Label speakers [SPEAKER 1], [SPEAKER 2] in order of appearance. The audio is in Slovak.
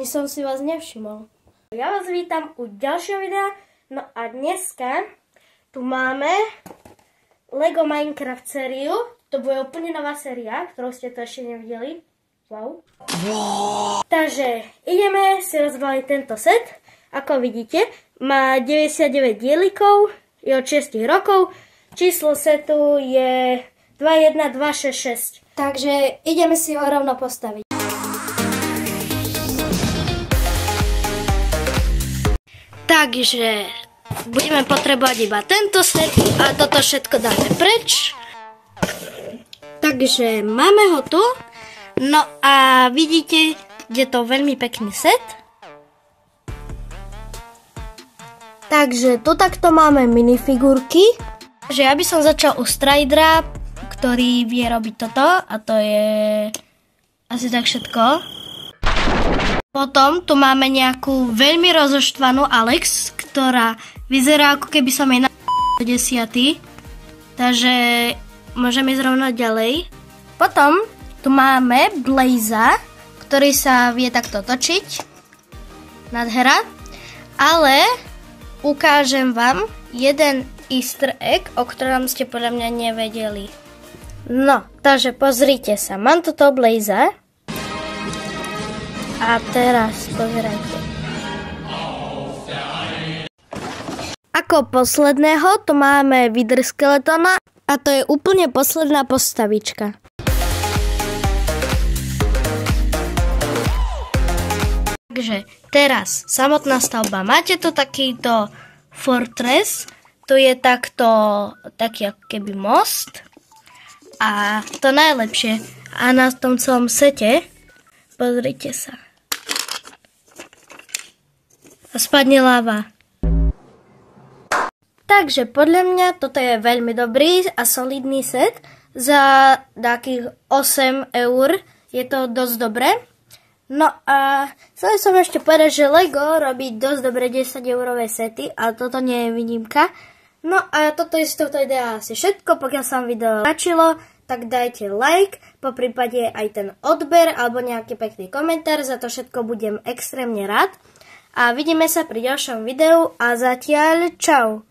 [SPEAKER 1] Ani som si vás nevšimol. Ja vás vítam u ďalšieho videa. No a dneska tu máme Lego Minecraft sériu. To bude úplne nová séria, ktorú ste to ešte nevideli. Wow. Takže ideme si rozbaliť tento set. Ako vidíte, má 99 dielikov, je od 6 rokov. Číslo setu je 21266. Takže ideme si ho rovno postaviť. Takže budeme potrebovať iba tento set a toto všetko dáme preč. Takže máme ho tu. No a vidíte, je to veľmi pekný set. Takže tu takto máme minifigurky. Takže ja by som začal u Stridera, ktorý vie robiť toto. A to je asi tak všetko. Potom tu máme nejakú veľmi rozoštvanú Alex, ktorá vyzerá ako keby som jej na 10. Takže môžeme ísť rovno ďalej. Potom tu máme Blaza, ktorý sa vie takto točiť. Nádhera. Ale ukážem vám jeden easter egg, o ktorom ste podľa mňa nevedeli. No, takže pozrite sa. Mám toto Blaza. A teraz pozerajte. Ako posledného tu máme Wither Skeletona a to je úplne posledná postavička. Takže teraz samotná stavba. Máte tu takýto fortress, tu je taký ako keby most a to najlepšie a na tom celom sete, pozrite sa. A spadne láva. Takže podľa mňa toto je veľmi dobrý a solidný set. Za takých 8 eur je to dosť dobré. No a chcel som ešte povedať, že Lego robí dosť dobré 10 eurové sety a toto nie je výnimka. No a toto je z tohto videa asi všetko. Pokiaľ sa vám video páčilo, tak dajte like, poprípade aj ten odber alebo nejaký pekný komentár. Za to všetko budem extrémne rád. A vidíme sa pri ďalšom videu a zatiaľ čau.